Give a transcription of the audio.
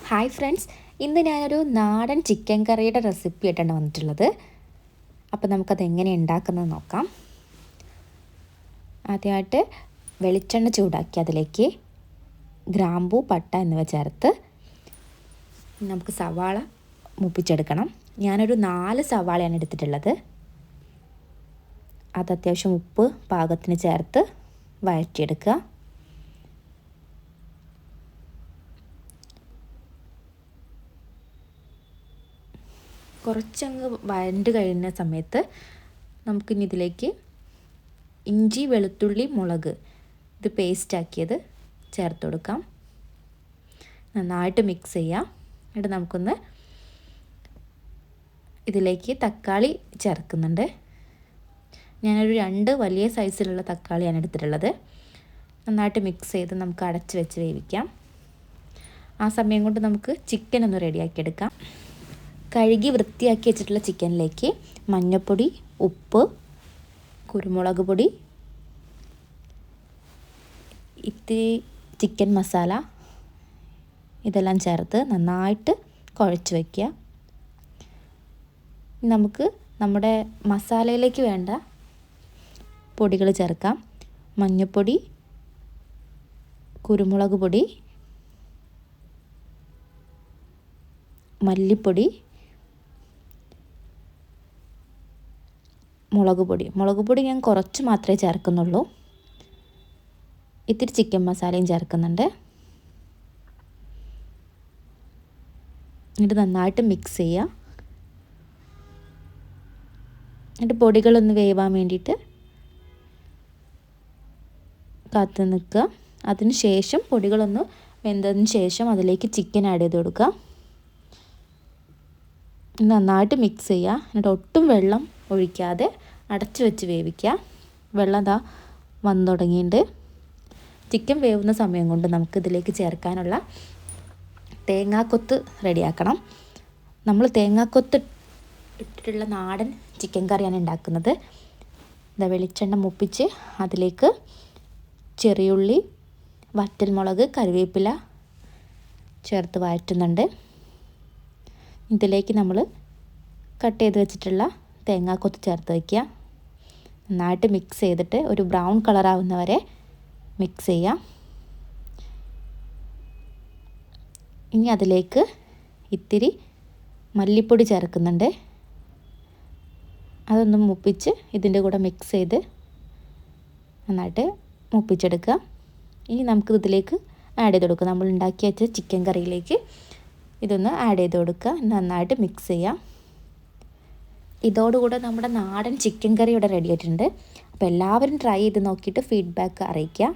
Hi friends, ഇന്ന് ഞാനൊരു നാടൻ ചിക്കൻ കറിയുടെ റെസിപ്പി ആയിട്ടാണ് വന്നിട്ടുള്ളത്. അപ്പോൾ നമുക്കത് എങ്ങനെ ഉണ്ടാക്കുന്നത് നോക്കാം. ആദ്യമായിട്ട് വെളിച്ചെണ്ണ ചൂടാക്കി അതിലേക്ക് ഗ്രാമ്പൂ, പട്ട എന്നിവ ചേർത്ത് നമുക്ക് സവാള മൂപ്പിച്ചെടുക്കണം. ഞാനൊരു 4 സവാളയാണ് എടുത്തിട്ടുള്ളത്. അത് അത്യാവശ്യം ഉപ്പ് പാകത്തിന് ചേർത്ത് വഴറ്റിയെടുക്കുക. കുറച്ചങ്ങ് വഴണ്ട് കഴിയുന്ന സമയത്ത് നമുക്കിനി ഇതിലേക്ക് ഇഞ്ചി, വെളുത്തുള്ളി, മുളക് ഇത് പേസ്റ്റാക്കിയത് ചേർത്ത് കൊടുക്കാം. നന്നായിട്ട് മിക്സ് ചെയ്യാം. എന്നിട്ട് നമുക്കൊന്ന് ഇതിലേക്ക് തക്കാളി ചേർക്കുന്നുണ്ട്. ഞാനൊരു 2 വലിയ സൈസിലുള്ള തക്കാളിയാണ് എടുത്തിട്ടുള്ളത്. നന്നായിട്ട് മിക്സ് ചെയ്ത് നമുക്ക് അടച്ച് വെച്ച് വേവിക്കാം. ആ സമയം കൊണ്ട് നമുക്ക് ചിക്കൻ ഒന്ന് റെഡിയാക്കിയെടുക്കാം. കഴുകി വൃത്തിയാക്കി വെച്ചിട്ടുള്ള ചിക്കനിലേക്ക് മഞ്ഞൾപ്പൊടി, ഉപ്പ്, കുരുമുളക് പൊടി, ഇത്തിരി ചിക്കൻ മസാല ഇതെല്ലാം ചേർത്ത് നന്നായിട്ട് കുഴച്ച് വയ്ക്കുക. നമുക്ക് നമ്മുടെ മസാലയിലേക്ക് വേണ്ട പൊടികൾ ചേർക്കാം. മഞ്ഞൾപ്പൊടി, കുരുമുളക് പൊടി, മല്ലിപ്പൊടി, മുളക് പൊടി ഞാൻ കുറച്ച് മാത്രമേ ചേർക്കുന്നുള്ളൂ. ഇത്തിരി ചിക്കൻ മസാലയും ചേർക്കുന്നുണ്ട്. എന്നിട്ട് നന്നായിട്ട് മിക്സ് ചെയ്യുക. എന്നിട്ട് പൊടികളൊന്ന് വേവാൻ വേണ്ടിയിട്ട് കാത്തു നിൽക്കുക. അതിന് ശേഷം പൊടികളൊന്ന് വെന്തതിന് ശേഷം അതിലേക്ക് ചിക്കൻ ആഡ് ചെയ്ത് കൊടുക്കുക. നന്നായിട്ട് മിക്സ് ചെയ്യുക. എന്നിട്ട് ഒട്ടും വെള്ളം ഒഴിക്കാതെ അടച്ച് വെച്ച് വേവിക്കുക. വെള്ളം വന്നു തുടങ്ങിയിട്ടുണ്ട്. ചിക്കൻ വേവുന്ന സമയം കൊണ്ട് നമുക്ക് ഇതിലേക്ക് ചേർക്കാനുള്ള തേങ്ങാക്കൊത്ത് റെഡിയാക്കണം. നമ്മൾ തേങ്ങാക്കൊത്ത് ഇട്ടിട്ടുള്ള നാടൻ ചിക്കൻ കറിയാണ് ഉണ്ടാക്കുന്നത്. വെളിച്ചെണ്ണ മൂപ്പിച്ച് അതിലേക്ക് ചെറിയുള്ളി, വറ്റൽമുളക്, കറിവേപ്പില ചേർത്ത് വഴറ്റുന്നുണ്ട്. ഇതിലേക്ക് നമ്മൾ കട്ട് ചെയ്ത് വെച്ചിട്ടുള്ള തേങ്ങാക്കൊത്ത് ചേർത്ത് വയ്ക്കുക. നന്നായിട്ട് മിക്സ് ചെയ്തിട്ട് ഒരു ബ്രൗൺ കളറാവുന്ന വരെ മിക്സ് ചെയ്യാം. ഇനി അതിലേക്ക് ഇത്തിരി മല്ലിപ്പൊടി ചേർക്കുന്നുണ്ട്. അതൊന്ന് മൂപ്പിച്ച് ഇതിൻ്റെ കൂടെ മിക്സ് ചെയ്ത് നന്നായിട്ട് മൂപ്പിച്ചെടുക്കുക. ഇനി നമുക്ക് ഇതിലേക്ക് ആഡ് ചെയ്ത് കൊടുക്കുക. നമ്മൾ ഉണ്ടാക്കി വെച്ച ചിക്കൻ കറിയിലേക്ക് ഇതൊന്ന് ആഡ് ചെയ്ത് കൊടുക്കുക. നന്നായിട്ട് മിക്സ് ചെയ്യാം. ഇതോടുകൂടെ നമ്മുടെ നാടൻ ചിക്കൻ കറി ഇവിടെ റെഡി ആയിട്ടുണ്ട്. അപ്പോൾ എല്ലാവരും ട്രൈ ചെയ്ത് നോക്കിയിട്ട് ഫീഡ്ബാക്ക് അറിയിക്കുക.